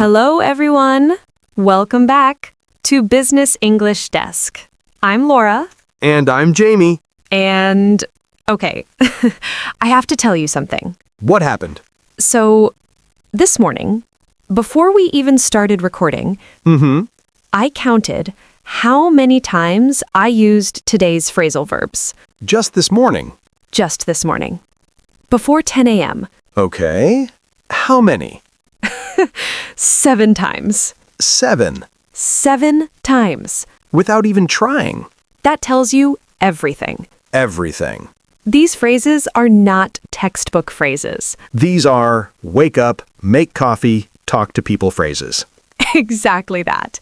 Hello, everyone. Welcome back to Business English Desk. I'm Laura. And I'm Jamie. And, okay, I have to tell you something. What happened? So, this morning, before we even started recording, I counted how many times I used today's phrasal verbs. Just this morning. Just this morning. Before 10 a.m. Okay. How many? 7 times. 7. 7 times. Without even trying. That tells you everything. Everything. These phrases are not textbook phrases. These are wake up, make coffee, talk to people phrases. Exactly that.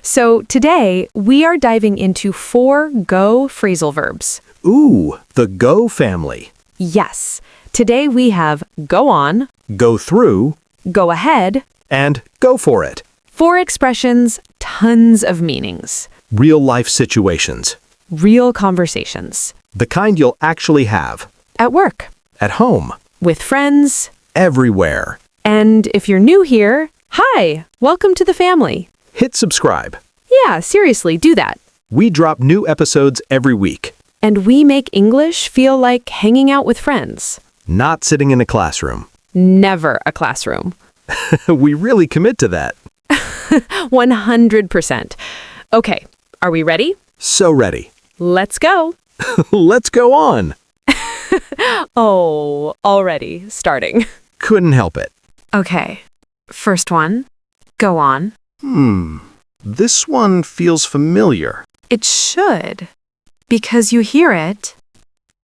So today, we are diving into 4 go phrasal verbs. Ooh, the go family. Yes. Today we have go on, Go through, go ahead, and go for it. 4 expressions, tons of meanings. Real life situations. Real conversations. The kind you'll actually have. At work. At home. With friends. Everywhere. And if you're new here, hi, welcome to the family. Hit subscribe. Yeah, seriously, do that. We drop new episodes every week. And we make English feel like hanging out with friends. Not sitting in a classroom. Never a classroom. We really commit to that. 100%. Okay, are we ready? So ready. Let's go. Let's go on. Oh, already starting. Couldn't help it. Okay, first one, go on. This one feels familiar. It should, because you hear it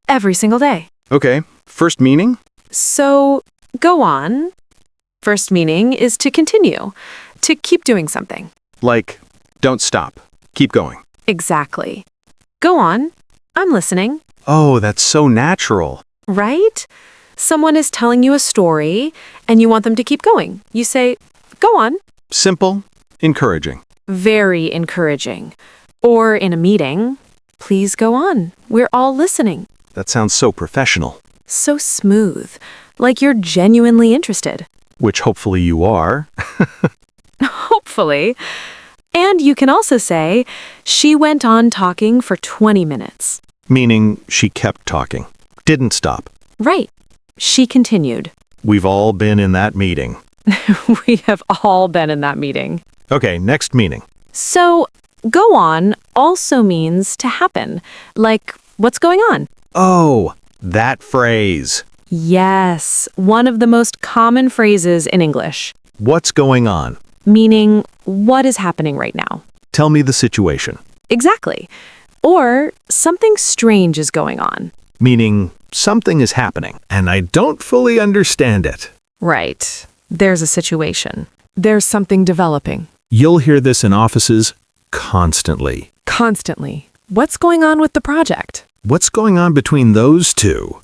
every single day. Okay, first meaning? So, go on. First meaning is to continue, to keep doing something. Like, don't stop. Keep going. Exactly. Go on. I'm listening. Oh, that's so natural. Right? Someone is telling you a story, and you want them to keep going. You say, go on. Simple, encouraging. Very encouraging. Or in a meeting, please go on. We're all listening. That sounds so professional. So smooth, like you're genuinely interested. Which hopefully you are. Hopefully. And you can also say, she went on talking for 20 minutes. Meaning she kept talking. Didn't stop. Right. She continued. We've all been in that meeting. We have all been in that meeting. Okay, next meaning. So, go on also means to happen. Like, what's going on? Oh, that phrase. Yes, one of the most common phrases in English. What's going on? Meaning, what is happening right now? Tell me the situation. Exactly. Or, something strange is going on. Meaning, something is happening, and I don't fully understand it. Right. There's a situation. There's something developing. You'll hear this in offices constantly. Constantly. What's going on with the project? What's going on between those two?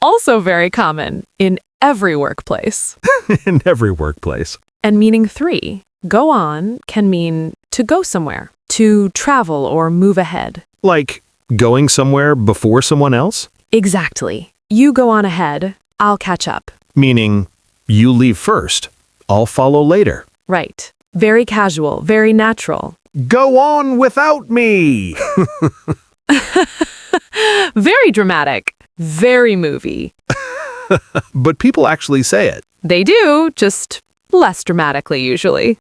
Also very common in every workplace. In every workplace. And meaning 3, go on can mean to go somewhere, to travel or move ahead. Like going somewhere before someone else? Exactly. You go on ahead, I'll catch up. Meaning, you leave first, I'll follow later. Right. Very casual, very natural. Go on without me! Very dramatic. Very movie. But people actually say it. They do, just less dramatically usually.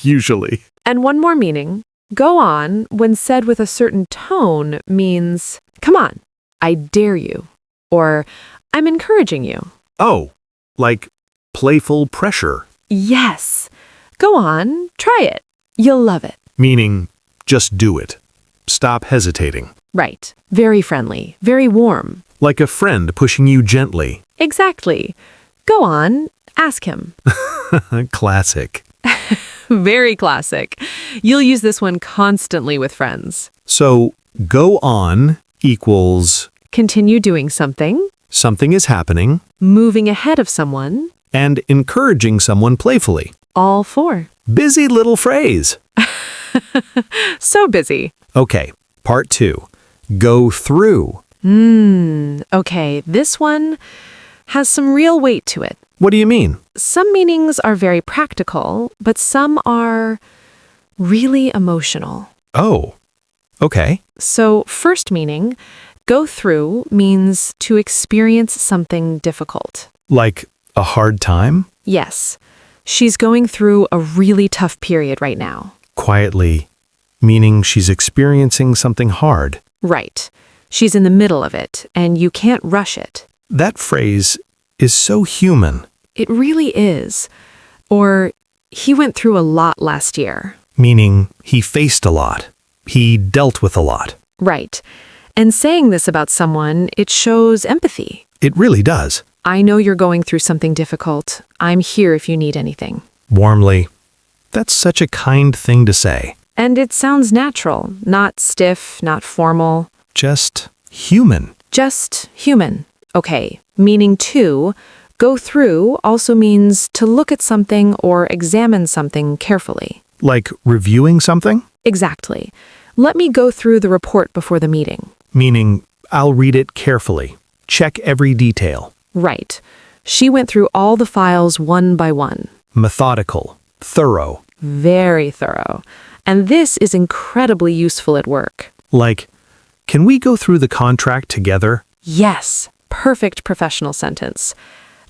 Usually. And one more meaning. Go on, when said with a certain tone, means, come on, I dare you. Or, I'm encouraging you. Oh, like playful pressure. Yes. Go on, try it. You'll love it. Meaning, just do it. Stop hesitating. Right. Very friendly. Very warm. Like a friend pushing you gently. Exactly. Go on, ask him. Classic. Very classic. You'll use this one constantly with friends. So, go on equals Continue doing something. something is happening Moving ahead of someone. and encouraging someone playfully. All 4. Busy little phrase. So busy. Okay, part 2. Go through. Okay, this one has some real weight to it. What do you mean? Some meanings are very practical, but some are really emotional. Oh, okay. So, first meaning, go through means to experience something difficult. Like a hard time? Yes, she's going through a really tough period right now. Quietly, meaning she's experiencing something hard. Right. She's in the middle of it, and you can't rush it. That phrase is so human, It really is. Or, he went through a lot last year. meaning he faced a lot. He dealt with a lot. Right. And saying this about someone, it shows empathy. It really does. I know you're going through something difficult. I'm here if you need anything. Warmly. That's such a kind thing to say. And it sounds natural, not stiff, not formal. Just human. Just human. Okay, meaning to, go through also means to look at something or examine something carefully. Like reviewing something? Exactly. Let me go through the report before the meeting. Meaning, I'll read it carefully. Check every detail. Right. She went through all the files one by one. Methodical. Thorough. Very thorough. And this is incredibly useful at work. Like, can we go through the contract together? Yes, perfect professional sentence.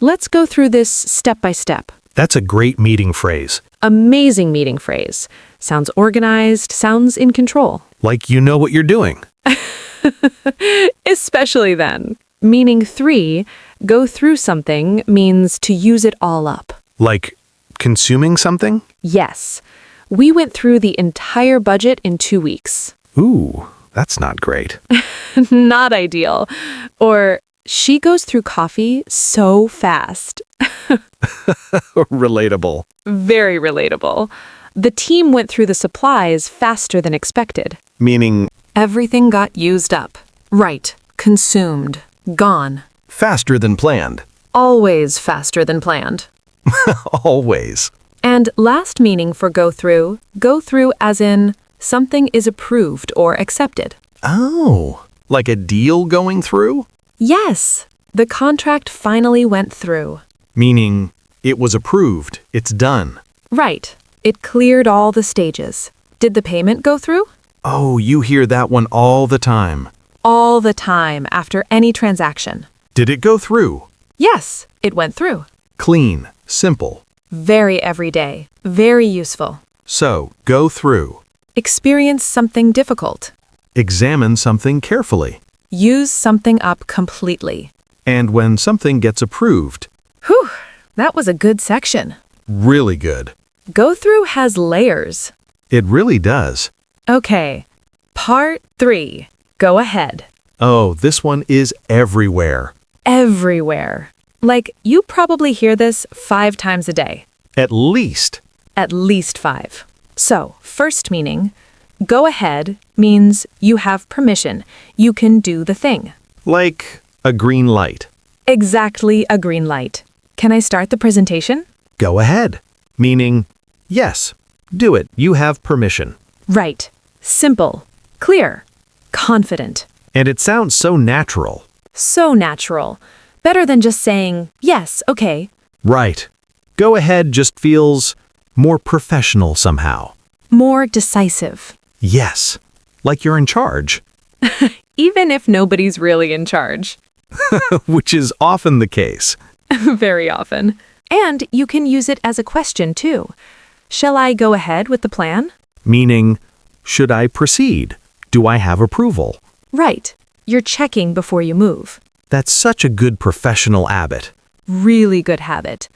Let's go through this step by step. That's a great meeting phrase. Amazing meeting phrase. Sounds organized, sounds in control. Like you know what you're doing. Especially then. Meaning 3, go through something means to use it all up. Like consuming something? Yes. We went through the entire budget in 2 weeks. Ooh, that's not great. Not ideal. Or, she goes through coffee so fast. Relatable. Very relatable. The team went through the supplies faster than expected. Meaning Everything got used up. Right. Consumed. Gone. faster than planned. Always faster than planned. Always. And last meaning for go through as in something is approved or accepted. Oh, like a deal going through? Yes, the contract finally went through. Meaning it was approved. It's done. Right. It cleared all the stages. Did the payment go through? Oh, you hear that one all the time. All the time after any transaction. Did it go through? Yes, it went through. Clean. Simple. Very everyday. Very useful. So, go through. Experience something difficult. Examine something carefully. Use something up completely. And when something gets approved, Whew, that was a good section. really good. Go through has layers. It really does. Okay, part 3. Go ahead. Oh, this one is everywhere. Everywhere. Like, you probably hear this 5 times a day. At least. At least 5. So, first meaning, go ahead means you have permission. You can do the thing. Like a green light. Exactly a green light. Can I start the presentation? Go ahead. Meaning, yes, do it. You have permission. Right. Simple. Clear. Confident. And it sounds so natural. So natural. Better than just saying, yes, okay. Right. Go ahead just feels more professional somehow. More decisive. Yes. Like you're in charge. Even if nobody's really in charge. Which is often the case. Very often. And you can use it as a question, too. Shall I go ahead with the plan? Meaning, should I proceed? Do I have approval? Right. You're checking before you move. That's such a good professional habit. Really good habit.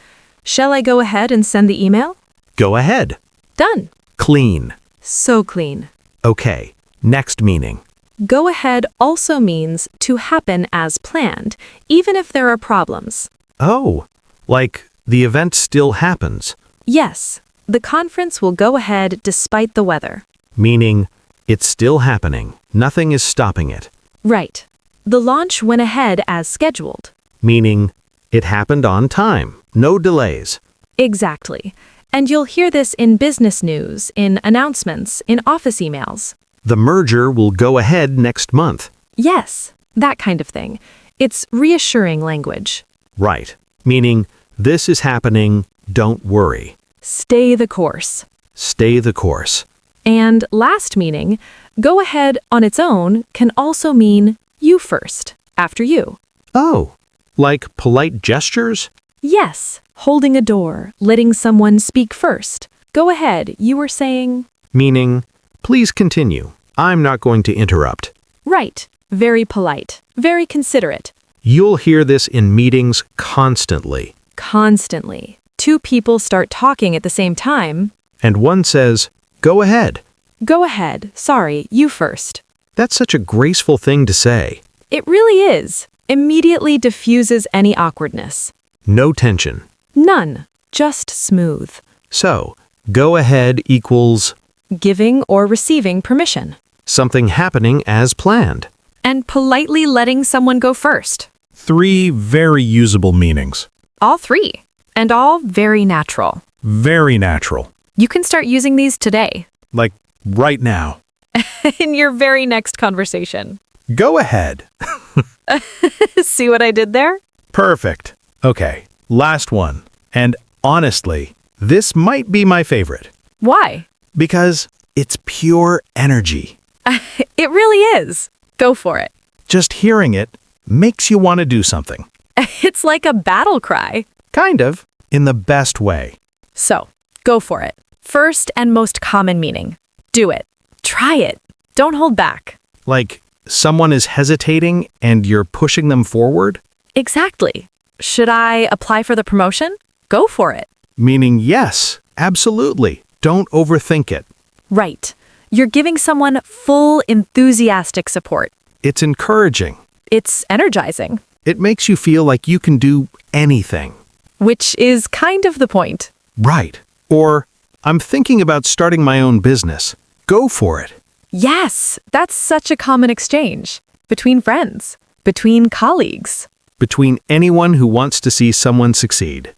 Shall I go ahead and send the email? Go ahead. Done. Clean. So clean. Okay. Next meaning. Go ahead also means to happen as planned, even if there are problems. Oh, like the event still happens. Yes, the conference will go ahead despite the weather. Meaning, it's still happening. Nothing is stopping it. Right. The launch went ahead as scheduled. Meaning, it happened on time. No delays. Exactly. And you'll hear this in business news, in announcements, in office emails. The merger will go ahead next month. Yes, that kind of thing. It's reassuring language. Right. Meaning, This is happening. Don't worry. Stay the course. Stay the course. And last meaning, go ahead on its own can also mean you first, after you. Oh, like polite gestures? Yes, holding a door, letting someone speak first. Go ahead, you were saying. Meaning, please continue. I'm not going to interrupt. Right, very polite, very considerate. You'll hear this in meetings constantly. Constantly. Two people start talking at the same time. And one says, go ahead. Go ahead, sorry, you first. That's such a graceful thing to say. It really is. Immediately diffuses any awkwardness. No tension. None, just smooth. So, go ahead equals Giving or receiving permission. something happening as planned. And politely letting someone go first. 3 very usable meanings. All three. And all very natural. Very natural. You can start using these today. Like right now. In your very next conversation. Go ahead. See what I did there? Perfect. Okay, last one. And honestly, this might be my favorite. Why? Because it's pure energy. It really is. Go for it. Just hearing it makes you want to do something. It's like a battle cry. Kind of. In the best way. So, go for it. First and most common meaning. Do it. Try it. Don't hold back. Like someone is hesitating and you're pushing them forward. Exactly. Should I apply for the promotion? Go for it. Meaning yes, absolutely. Don't overthink it. Right. You're giving someone full enthusiastic support. It's encouraging. It's energizing, It makes you feel like you can do anything. which is kind of the point. Right. Or, I'm thinking about starting my own business. Go for it. Yes, that's such a common exchange. Between friends, between colleagues. Between anyone who wants to see someone succeed.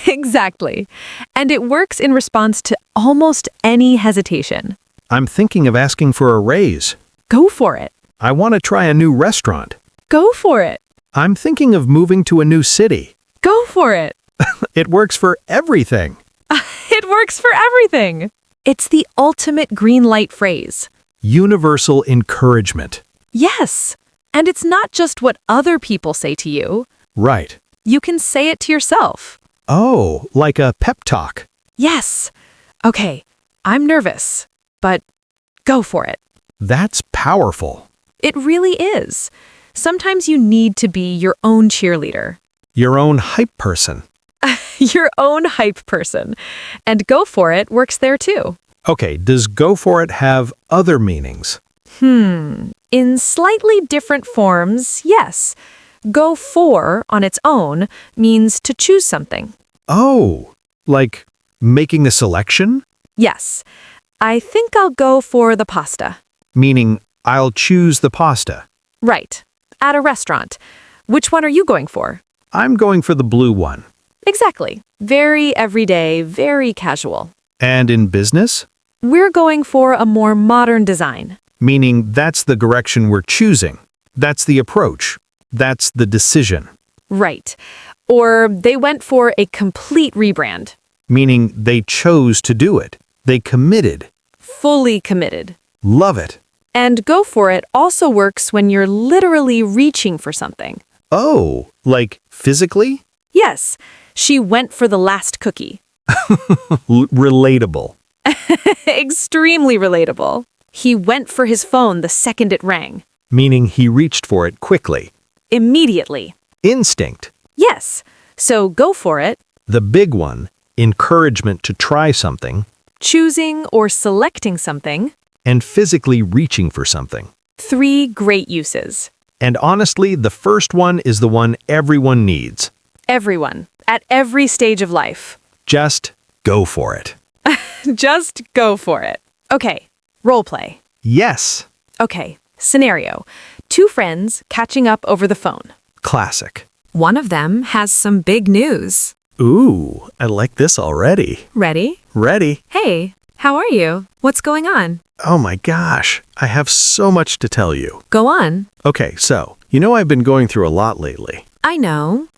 Exactly. And it works in response to almost any hesitation. I'm thinking of asking for a raise. Go for it. I want to try a new restaurant. Go for it. I'm thinking of moving to a new city. Go for it. It works for everything. It works for everything. It's the ultimate green light phrase. Universal encouragement. Yes. And it's not just what other people say to you. Right. You can say it to yourself. Oh, like a pep talk. Yes. Okay, I'm nervous, but go for it. That's powerful. It really is. Sometimes you need to be your own cheerleader, Your own hype person. your own hype person. And go for it works there too. Okay, does go for it have other meanings? In slightly different forms, yes. Go for on its own means to choose something. Oh, like making a selection? Yes. I think I'll go for the pasta. Meaning, I'll choose the pasta. Right. At a restaurant. Which one are you going for? I'm going for the blue one. Exactly. Very everyday, very casual. And in business? We're going for a more modern design. Meaning that's the direction we're choosing. That's the approach. That's the decision. Right. Or they went for a complete rebrand. Meaning they chose to do it. They committed. Fully committed. Love it. And go for it also works when you're literally reaching for something. Oh, like physically? Yes, she went for the last cookie. Relatable. Extremely relatable. He went for his phone the second it rang. Meaning he reached for it quickly. Immediately. Instinct. Yes, so go for it. The big one, encouragement to try something, Choosing or selecting something. and physically reaching for something. 3 great uses. And honestly, the first one is the one everyone needs. Everyone, at every stage of life. Just go for it. Just go for it. Okay, role play. Yes. Okay, scenario. 2 friends catching up over the phone. Classic. One of them has some big news. Ooh, I like this already. Ready? Ready? Hey, how are you? What's going on? Oh my gosh, I have so much to tell you. Go on. Okay, so, I've been going through a lot lately. I know.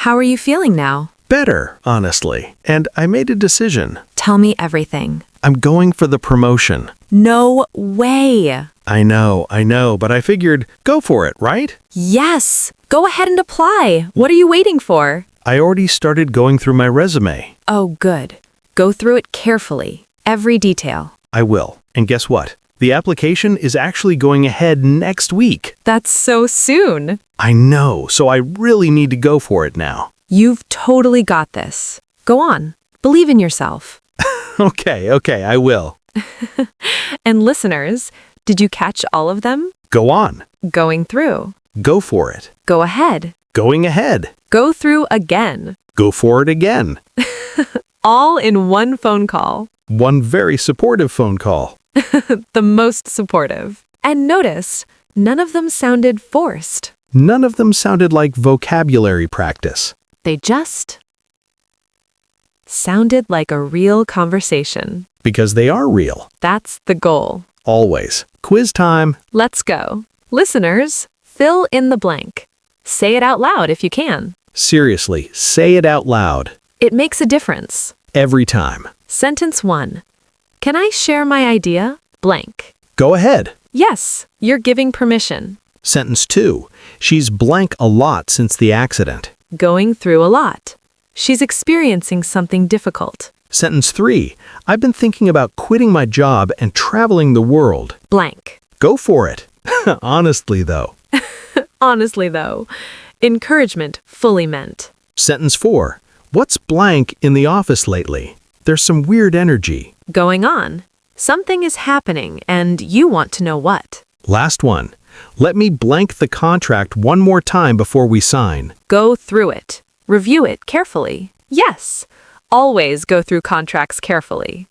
How are you feeling now? Better, honestly. And I made a decision. Tell me everything. I'm going for the promotion. No way. I know, but I figured go for it, right? Yes. Go ahead and apply. What are you waiting for? I already started going through my resume. Oh, good. Go through it carefully. Every detail. I will. And guess what? The application is actually going ahead next week. That's so soon. I know, so I really need to go for it now. You've totally got this. Go on. Believe in yourself. Okay, I will. And listeners, did you catch all of them? Go on. Going through. Go for it. Go ahead. Going ahead. Go through again. Go for it again. All in one phone call. One very supportive phone call. The most supportive. And notice, none of them sounded forced. None of them sounded like vocabulary practice. They just sounded like a real conversation. Because they are real. That's the goal. Always. Quiz time. Let's go. Listeners, fill in the blank. Say it out loud if you can. Seriously, say it out loud. It makes a difference. Every time. Sentence 1. Can I share my idea? Blank. Go ahead. Yes, you're giving permission. Sentence 2. She's blank a lot since the accident. Going through a lot. She's experiencing something difficult. Sentence 3. I've been thinking about quitting my job and traveling the world. Blank. Go for it. Honestly, though. Honestly, though, encouragement fully meant. Sentence 4. What's blank in the office lately? There's some weird energy. Going on. Something is happening and you want to know what. Last one. Let me blank the contract one more time before we sign. Go through it. Review it carefully. Yes. Always go through contracts carefully.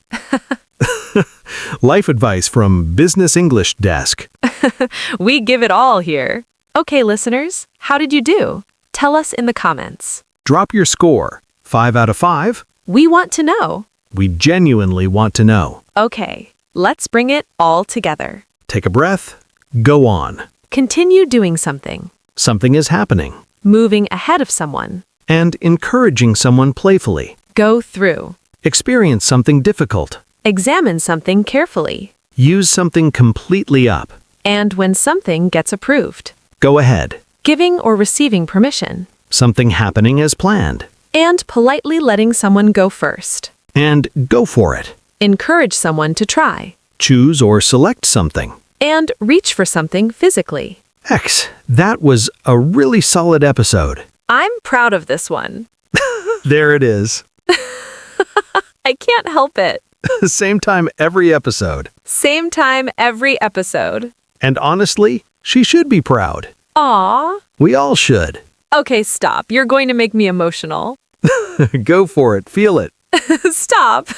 Life advice from Business English Desk. We give it all here. Okay, listeners, how did you do? Tell us in the comments. Drop your score. 5 out of 5? We want to know. We genuinely want to know. Okay, let's bring it all together. Take a breath. Go on. Continue doing something. Something is happening. Moving ahead of someone. And encouraging someone playfully. Go through. Experience something difficult. Examine something carefully. Use something completely up. And when something gets approved. Go ahead. Giving or receiving permission. Something happening as planned. And politely letting someone go first. And go for it. Encourage someone to try. Choose or select something. And reach for something physically. X, that was a really solid episode. I'm proud of this one. There it is. I can't help it. Same time every episode. Same time every episode. And honestly, she should be proud. Aw. We all should. Okay, stop. You're going to make me emotional. Go for it. Feel it. Stop.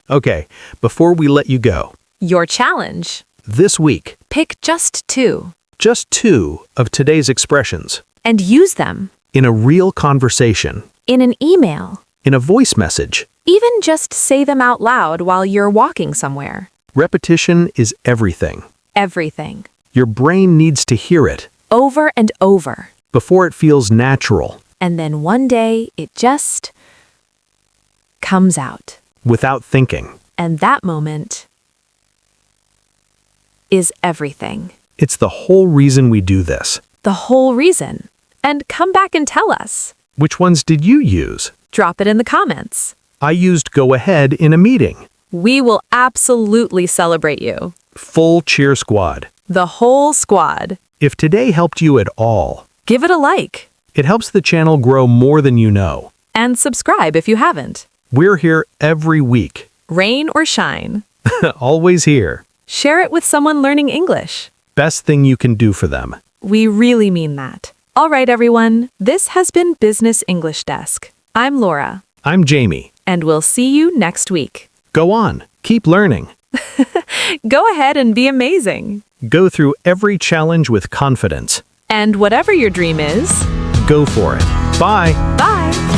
Okay, before we let you go. Your challenge. This week, Pick just 2. just 2 of today's expressions. And use them. In a real conversation. In an email. In a voice message. Even just say them out loud while you're walking somewhere. Repetition is everything. Everything. Your brain needs to hear it Over and over. before it feels natural, And then one day it just comes out. without thinking. And that moment is everything. It's the whole reason we do this. The whole reason. And come back and tell us. Which ones did you use? Drop it in the comments. I used go ahead in a meeting. We will absolutely celebrate you. Full cheer squad. The whole squad. If today helped you at all, Give it a like. it helps the channel grow more than you know. And subscribe if you haven't. We're here every week. Rain or shine. Always here. Share it with someone learning English. Best thing you can do for them. We really mean that. All right, everyone. This has been Business English Desk. I'm Laura. I'm Jamie. And we'll see you next week. Go on. Keep learning. Go ahead and be amazing. Go through every challenge with confidence. And whatever your dream is, Go for it. Bye. bye.